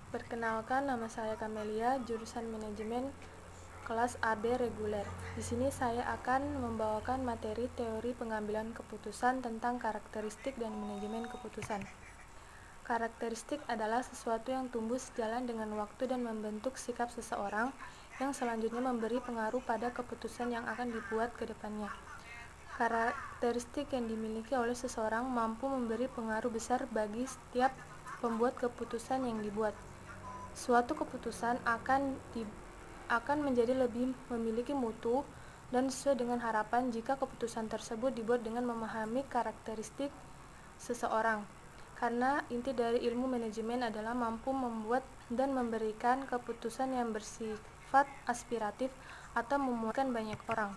Perkenalkan, nama saya Kamelia, jurusan Manajemen kelas AB reguler. Di sini saya akan membawakan materi teori pengambilan keputusan tentang karakteristik dan manajemen keputusan. Karakteristik adalah sesuatu yang tumbuh sejalan dengan waktu dan membentuk sikap seseorang yang selanjutnya memberi pengaruh pada keputusan yang akan dibuat ke depannya. Karakteristik yang dimiliki oleh seseorang mampu memberi pengaruh besar bagi setiap pembuat keputusan yang dibuat. Suatu keputusan akan menjadi lebih memiliki mutu dan sesuai dengan harapan jika keputusan tersebut dibuat dengan memahami karakteristik seseorang. Karena inti dari ilmu manajemen adalah mampu membuat dan memberikan keputusan yang bersifat aspiratif atau memuaskan banyak orang.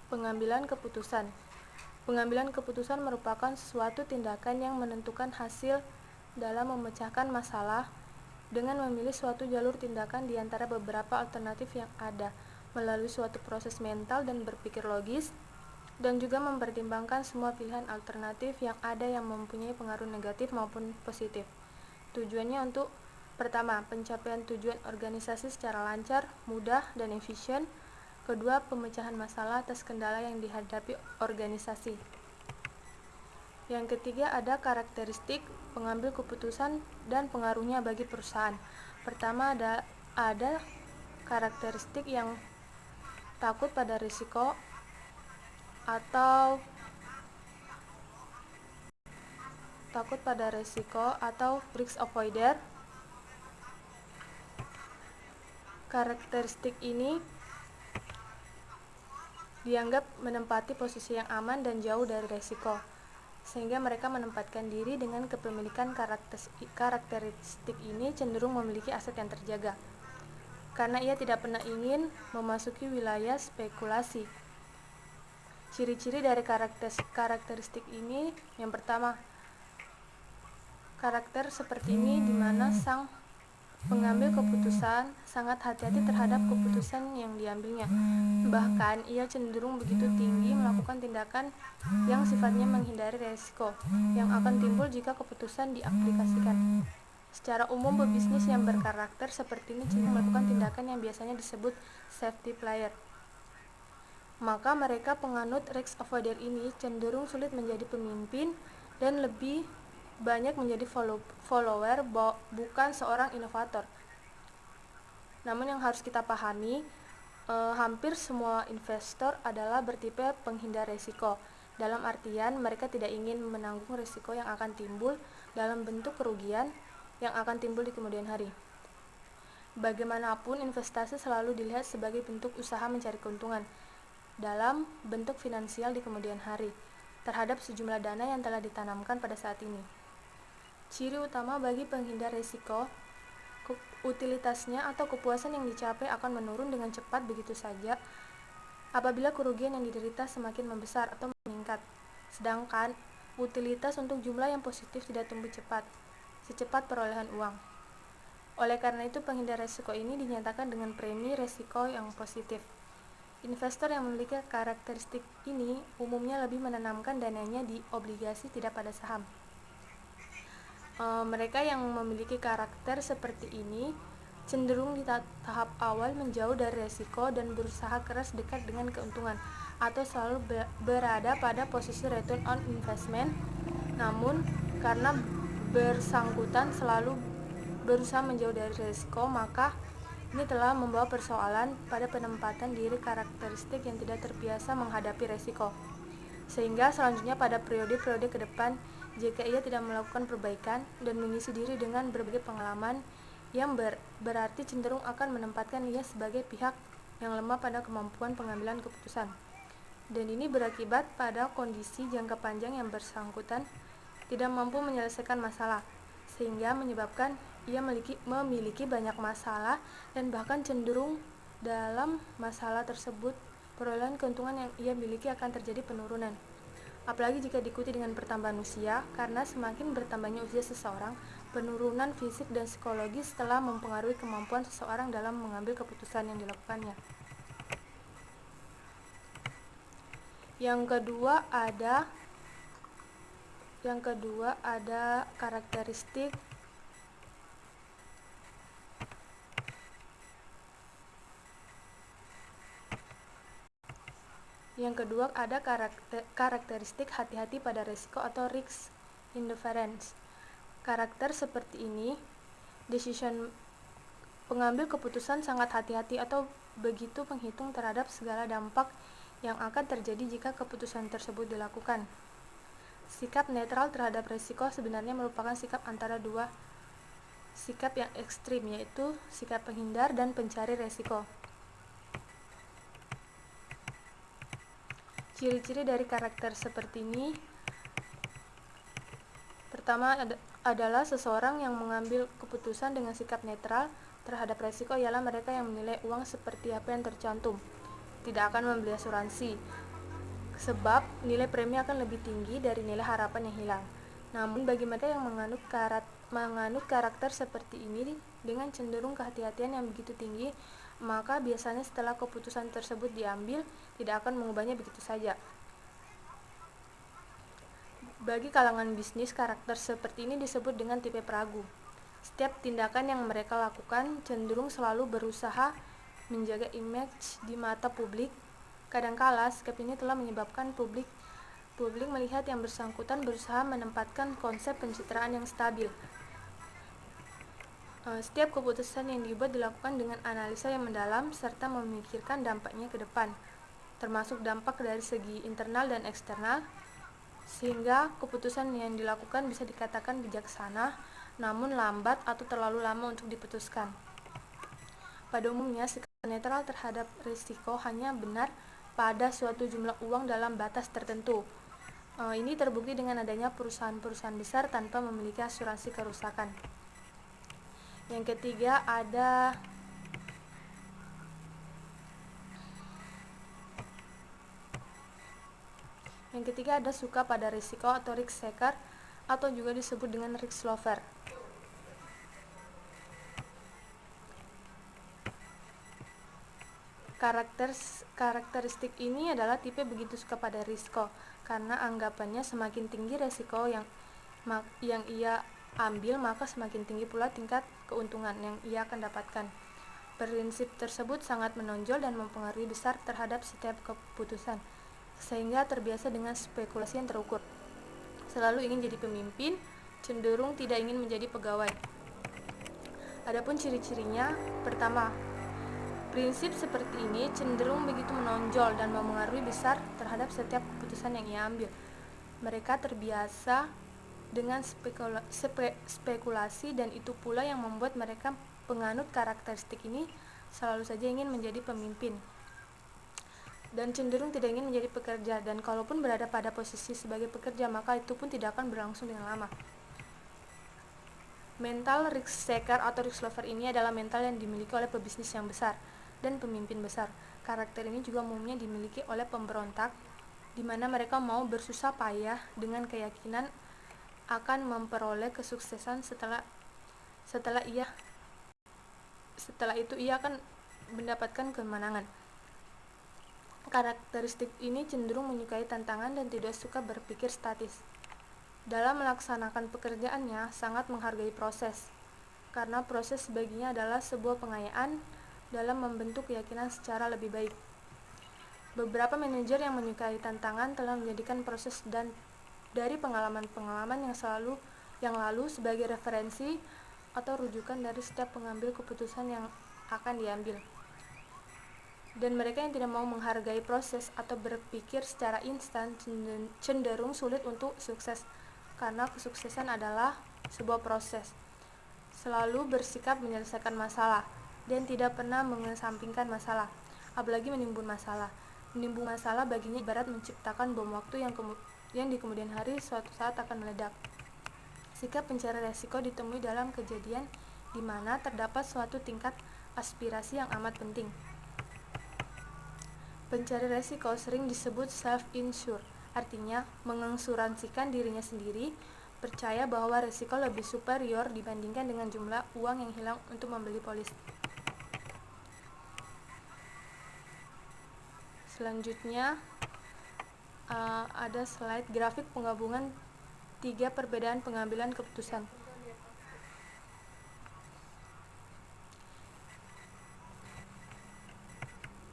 Pengambilan keputusan. Pengambilan keputusan merupakan suatu tindakan yang menentukan hasil dalam memecahkan masalah dengan memilih suatu jalur tindakan di antara beberapa alternatif yang ada, melalui suatu proses mental dan berpikir logis, dan juga mempertimbangkan semua pilihan alternatif yang ada yang mempunyai pengaruh negatif maupun positif. Tujuannya untuk pertama, pencapaian tujuan organisasi secara lancar, mudah, dan efisien. Kedua, pemecahan masalah atas kendala yang dihadapi organisasi. Yang ketiga, ada karakteristik pengambil keputusan dan pengaruhnya bagi perusahaan. Pertama, ada karakteristik yang takut pada risiko atau risk avoider. Karakteristik ini dianggap menempati posisi yang aman dan jauh dari risiko, sehingga mereka menempatkan diri dengan kepemilikan karakteristik ini cenderung memiliki aset yang terjaga, karena ia tidak pernah ingin memasuki wilayah spekulasi. Ciri-ciri dari karakteristik ini, yang pertama, karakter seperti ini di mana sang pengambil keputusan sangat hati-hati terhadap keputusan yang diambilnya. Bahkan, ia cenderung begitu tinggi melakukan tindakan yang sifatnya menghindari risiko yang akan timbul jika keputusan diaplikasikan. Secara umum, pebisnis yang berkarakter seperti ini cenderung melakukan tindakan yang biasanya disebut safety player. Maka mereka penganut risk avoider ini cenderung sulit menjadi pemimpin dan lebih banyak menjadi follower, bukan seorang inovator. Namun yang harus kita pahami, hampir semua investor adalah bertipe penghindar risiko. Dalam artian, mereka tidak ingin menanggung risiko yang akan timbul dalam bentuk kerugian yang akan timbul di kemudian hari. Bagaimanapun, investasi selalu dilihat sebagai bentuk usaha mencari keuntungan dalam bentuk finansial di kemudian hari terhadap sejumlah dana yang telah ditanamkan pada saat ini. Ciri utama bagi penghindar risiko, utilitasnya atau kepuasan yang dicapai akan menurun dengan cepat begitu saja apabila kerugian yang diderita semakin membesar atau meningkat. Sedangkan utilitas untuk jumlah yang positif tidak tumbuh secepat perolehan uang. Oleh karena itu, penghindar risiko ini dinyatakan dengan premi risiko yang positif. Investor yang memiliki karakteristik ini umumnya lebih menanamkan dananya di obligasi, tidak pada saham. Mereka yang memiliki karakter seperti ini cenderung di tahap awal menjauh dari risiko dan berusaha keras dekat dengan keuntungan, atau selalu berada pada posisi return on investment. Namun, karena bersangkutan selalu berusaha menjauh dari risiko, maka ini telah membawa persoalan pada penempatan diri karakteristik yang tidak terbiasa menghadapi risiko. Sehingga selanjutnya pada periode-periode ke depan, jika ia tidak melakukan perbaikan dan mengisi diri dengan berbagai pengalaman yang berarti cenderung akan menempatkan ia sebagai pihak yang lemah pada kemampuan pengambilan keputusan. Dan ini berakibat pada kondisi jangka panjang yang bersangkutan tidak mampu menyelesaikan masalah, sehingga menyebabkan ia memiliki banyak masalah dan bahkan cenderung dalam masalah tersebut perolehan keuntungan yang ia miliki akan terjadi penurunan. Apalagi jika diikuti dengan pertambahan usia, karena semakin bertambahnya usia seseorang, penurunan fisik dan psikologis telah mempengaruhi kemampuan seseorang dalam mengambil keputusan yang dilakukannya. Yang kedua ada karakteristik Yang kedua, ada karakteristik hati-hati pada risiko atau risk indifference. Karakter seperti ini, pengambil keputusan sangat hati-hati atau begitu menghitung terhadap segala dampak yang akan terjadi jika keputusan tersebut dilakukan. Sikap netral terhadap risiko sebenarnya merupakan sikap antara dua sikap yang ekstrim, yaitu sikap penghindar dan pencari risiko. Ciri-ciri dari karakter seperti ini, pertama adalah seseorang yang mengambil keputusan dengan sikap netral terhadap risiko ialah mereka yang menilai uang seperti apa yang tercantum, tidak akan membeli asuransi, sebab nilai premi akan lebih tinggi dari nilai harapan yang hilang. Namun bagi mereka yang menganut karakter seperti ini dengan cenderung kehati-hatian yang begitu tinggi, maka biasanya setelah keputusan tersebut diambil, tidak akan mengubahnya begitu saja. Bagi kalangan bisnis, karakter seperti ini disebut dengan tipe peragu. Setiap tindakan yang mereka lakukan cenderung selalu berusaha menjaga image di mata publik. Kadangkala, sikap ini telah menyebabkan publik melihat yang bersangkutan berusaha menempatkan konsep pencitraan yang stabil. Setiap keputusan yang dibuat dilakukan dengan analisa yang mendalam serta memikirkan dampaknya ke depan, termasuk dampak dari segi internal dan eksternal, sehingga keputusan yang dilakukan bisa dikatakan bijaksana, namun lambat atau terlalu lama untuk diputuskan. Pada umumnya, sikap netral terhadap risiko hanya benar pada suatu jumlah uang dalam batas tertentu. Ini terbukti dengan adanya perusahaan-perusahaan besar tanpa memiliki asuransi kerusakan. Yang ketiga, ada suka pada risiko atau risk seeker, atau juga disebut dengan risk lover. Karakteristik ini adalah tipe begitu suka pada risiko karena anggapannya semakin tinggi risiko yang ia ambil, maka semakin tinggi pula tingkat keuntungan yang ia akan dapatkan. Prinsip tersebut sangat menonjol dan mempengaruhi besar terhadap setiap keputusan, sehingga terbiasa dengan spekulasi yang terukur. Selalu ingin jadi pemimpin, cenderung tidak ingin menjadi pegawai. Adapun ciri-cirinya, pertama, prinsip seperti ini cenderung begitu menonjol dan mempengaruhi besar terhadap setiap keputusan yang ia ambil. Mereka terbiasa dengan spekulasi, dan itu pula yang membuat mereka penganut karakteristik ini selalu saja ingin menjadi pemimpin dan cenderung tidak ingin menjadi pekerja, dan kalaupun berada pada posisi sebagai pekerja, maka itu pun tidak akan berlangsung dengan lama. Mental risk seeker atau risk lover ini adalah mental yang dimiliki oleh pebisnis yang besar dan pemimpin besar. Karakter ini juga umumnya dimiliki oleh pemberontak, di mana mereka mau bersusah payah dengan keyakinan akan memperoleh kesuksesan setelah itu ia akan mendapatkan kemenangan. Karakteristik ini cenderung menyukai tantangan dan tidak suka berpikir statis. Dalam melaksanakan pekerjaannya sangat menghargai proses, karena proses baginya adalah sebuah pengayaan dalam membentuk keyakinan secara lebih baik. Beberapa manajer yang menyukai tantangan telah menjadikan proses dan dari pengalaman-pengalaman yang lalu sebagai referensi atau rujukan dari setiap pengambil keputusan yang akan diambil. Dan mereka yang tidak mau menghargai proses atau berpikir secara instan cenderung sulit untuk sukses, karena kesuksesan adalah sebuah proses. Selalu bersikap menyelesaikan masalah dan tidak pernah mengesampingkan masalah, apalagi menimbun masalah. Menimbun masalah baginya ibarat menciptakan bom waktu yang di kemudian hari suatu saat akan meledak. Sikap pencari resiko ditemui dalam kejadian di mana terdapat suatu tingkat aspirasi yang amat penting. Pencari resiko sering disebut self-insure, artinya mengasuransikan dirinya sendiri, percaya bahwa resiko lebih superior dibandingkan dengan jumlah uang yang hilang untuk membeli polis. Selanjutnya ada slide grafik penggabungan 3 perbedaan pengambilan keputusan.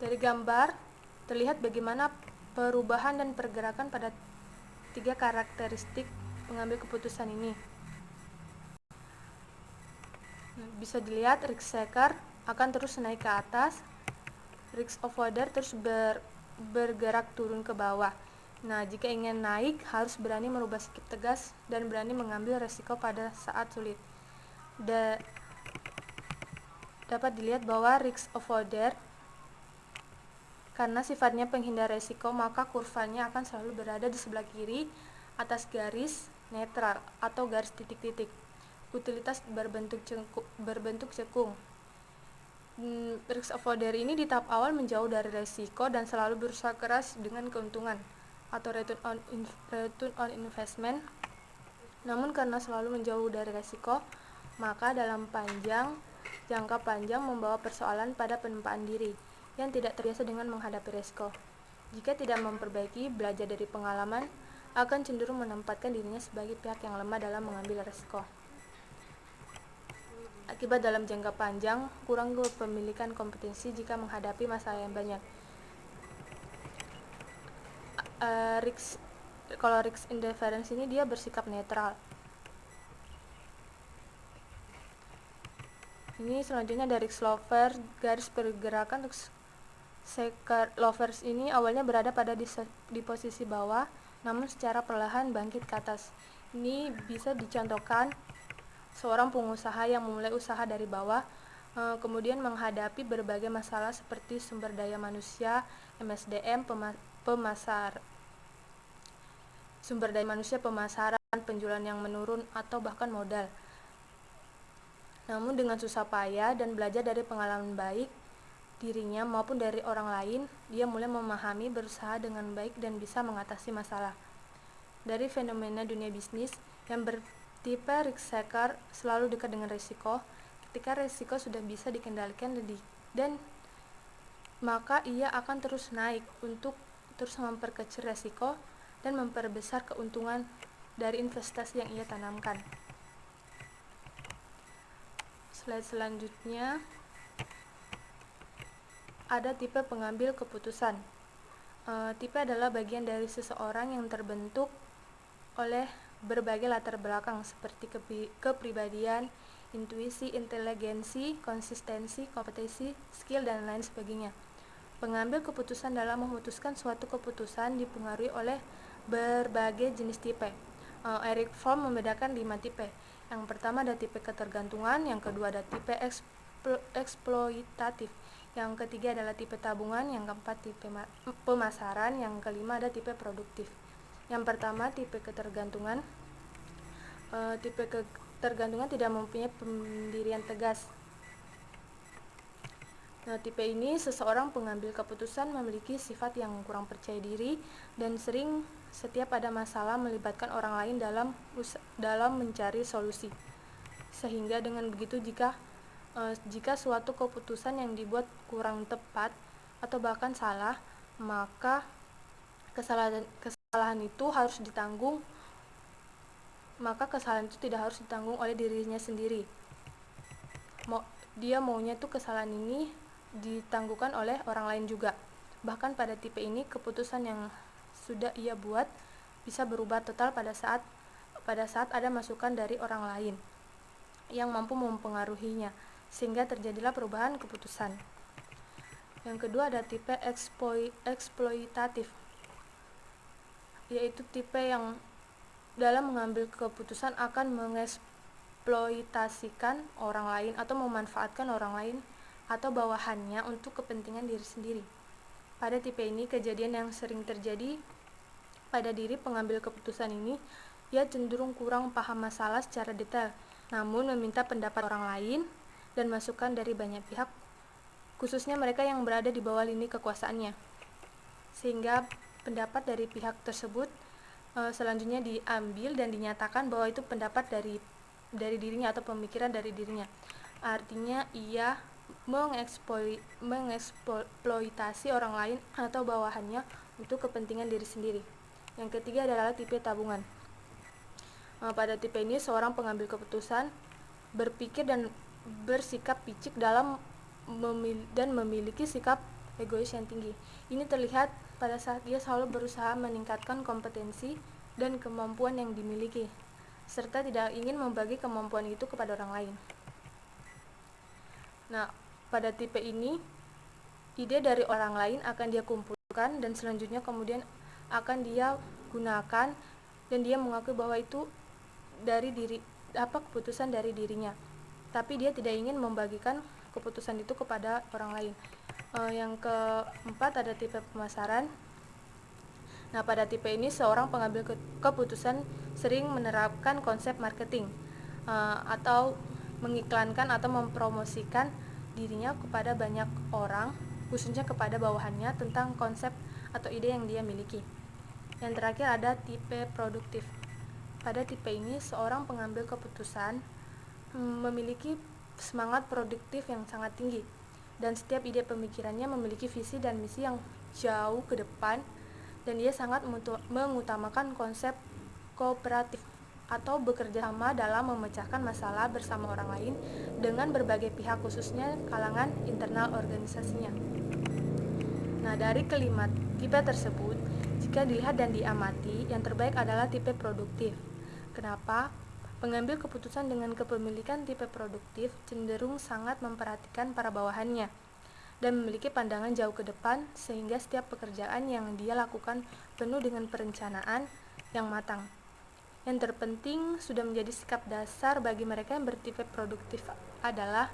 Dari gambar terlihat bagaimana perubahan dan pergerakan pada 3 karakteristik pengambil keputusan ini. Bisa dilihat risk taker akan terus naik ke atas, risk avoider terus bergerak turun ke bawah. Nah, jika ingin naik harus berani merubah sikap tegas dan berani mengambil resiko pada saat sulit. Dapat dilihat bahwa risk avoider karena sifatnya penghindar resiko, maka kurvanya akan selalu berada di sebelah kiri atas garis netral atau garis titik-titik. Utilitas berbentuk cekung. Risk avoider ini di tahap awal menjauh dari resiko dan selalu berusaha keras dengan keuntungan atau return on investment. Namun karena selalu menjauh dari resiko, maka dalam jangka panjang membawa persoalan pada penempaan diri yang tidak terbiasa dengan menghadapi resiko. Jika tidak memperbaiki, belajar dari pengalaman, akan cenderung menempatkan dirinya sebagai pihak yang lemah dalam mengambil resiko. Akibat dalam jangka panjang, kurang kepemilikan kompetensi jika menghadapi masalah yang banyak. Kalau risk indifference ini dia bersikap netral. Ini selanjutnya dari risk lover, garis pergerakan. Seeker lovers ini awalnya berada pada di posisi bawah, namun secara perlahan bangkit ke atas. Ini bisa dicontohkan seorang pengusaha yang memulai usaha dari bawah, kemudian menghadapi berbagai masalah seperti sumber daya manusia, MSDM, pemasaran, penjualan yang menurun, atau bahkan modal. Namun dengan susah payah dan belajar dari pengalaman baik dirinya maupun dari orang lain, dia mulai memahami, berusaha dengan baik, dan bisa mengatasi masalah. Dari fenomena dunia bisnis yang bertipe risk taker selalu dekat dengan risiko. Ketika risiko sudah bisa dikendalikan dan maka ia akan terus naik untuk terus memperkecil risiko dan memperbesar keuntungan dari investasi yang ia tanamkan. Slide selanjutnya ada tipe pengambil keputusan. Tipe adalah bagian dari seseorang yang terbentuk oleh berbagai latar belakang seperti kepribadian, intuisi, inteligensi, konsistensi, kompetensi, skill, dan lain sebagainya. Pengambil keputusan dalam memutuskan suatu keputusan dipengaruhi oleh berbagai jenis tipe. Eric Fromm membedakan 5 tipe. Yang pertama ada tipe ketergantungan, yang kedua ada tipe eksploitatif, yang ketiga adalah tipe tabungan, yang keempat tipe pemasaran, yang kelima ada tipe produktif. Yang pertama tipe ketergantungan. Tipe ketergantungan tidak mempunyai pendirian tegas. Nah, tipe ini seseorang pengambil keputusan memiliki sifat yang kurang percaya diri dan setiap ada masalah melibatkan orang lain dalam mencari solusi. Sehingga dengan begitu jika suatu keputusan yang dibuat kurang tepat atau bahkan salah, maka kesalahan itu harus ditanggung. Maka kesalahan itu tidak harus ditanggung oleh dirinya sendiri. Dia maunya tuh kesalahan ini ditangguhkan oleh orang lain juga. Bahkan pada tipe ini keputusan yang sudah ia buat bisa berubah total pada saat ada masukan dari orang lain yang mampu mempengaruhinya, sehingga terjadilah perubahan keputusan. Yang kedua ada tipe eksploitatif, yaitu tipe yang dalam mengambil keputusan akan mengeksploitasikan orang lain atau memanfaatkan orang lain atau bawahannya untuk kepentingan diri sendiri. Pada tipe ini, kejadian yang sering terjadi pada diri pengambil keputusan ini, ia cenderung kurang paham masalah secara detail, namun meminta pendapat orang lain dan masukan dari banyak pihak, khususnya mereka yang berada di bawah lini kekuasaannya, sehingga pendapat dari pihak tersebut selanjutnya diambil dan dinyatakan bahwa itu pendapat dari dirinya atau pemikiran dari dirinya. Artinya ia mengeksploitasi orang lain atau bawahannya untuk kepentingan diri sendiri. Yang ketiga adalah tipe tabungan. Pada tipe ini seorang pengambil keputusan berpikir dan bersikap picik dan memiliki sikap egois yang tinggi. Ini terlihat pada saat dia selalu berusaha meningkatkan kompetensi dan kemampuan yang dimiliki, serta tidak ingin membagi kemampuan itu kepada orang lain. Nah, pada tipe ini, ide dari orang lain akan dia kumpulkan dan selanjutnya kemudian akan dia gunakan, dan dia mengakui bahwa itu keputusan dari dirinya. Tapi dia tidak ingin membagikan keputusan itu kepada orang lain. Yang keempat ada tipe pemasaran. Nah, pada tipe ini seorang pengambil keputusan sering menerapkan konsep marketing atau mengiklankan atau mempromosikan dirinya kepada banyak orang, khususnya kepada bawahannya, tentang konsep atau ide yang dia miliki. Yang terakhir ada tipe produktif. Pada tipe ini seorang pengambil keputusan memiliki semangat produktif yang sangat tinggi, dan setiap ide pemikirannya memiliki visi dan misi yang jauh ke depan, dan dia sangat mengutamakan konsep kooperatif atau bekerja sama dalam memecahkan masalah bersama orang lain dengan berbagai pihak, khususnya kalangan internal organisasinya. Nah, dari kelima tipe tersebut, jika dilihat dan diamati, yang terbaik adalah tipe produktif. Kenapa? Pengambil keputusan dengan kepemilikan tipe produktif cenderung sangat memperhatikan para bawahannya dan memiliki pandangan jauh ke depan, sehingga setiap pekerjaan yang dia lakukan penuh dengan perencanaan yang matang. Yang terpenting sudah menjadi sikap dasar bagi mereka yang bertipe produktif adalah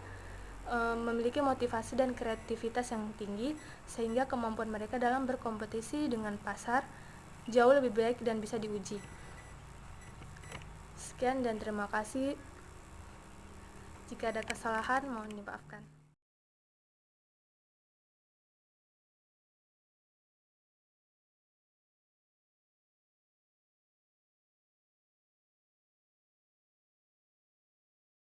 memiliki motivasi dan kreativitas yang tinggi, sehingga kemampuan mereka dalam berkompetisi dengan pasar jauh lebih baik dan bisa diuji. Sekian dan terima kasih. Jika ada kesalahan, mohon dimaafkan.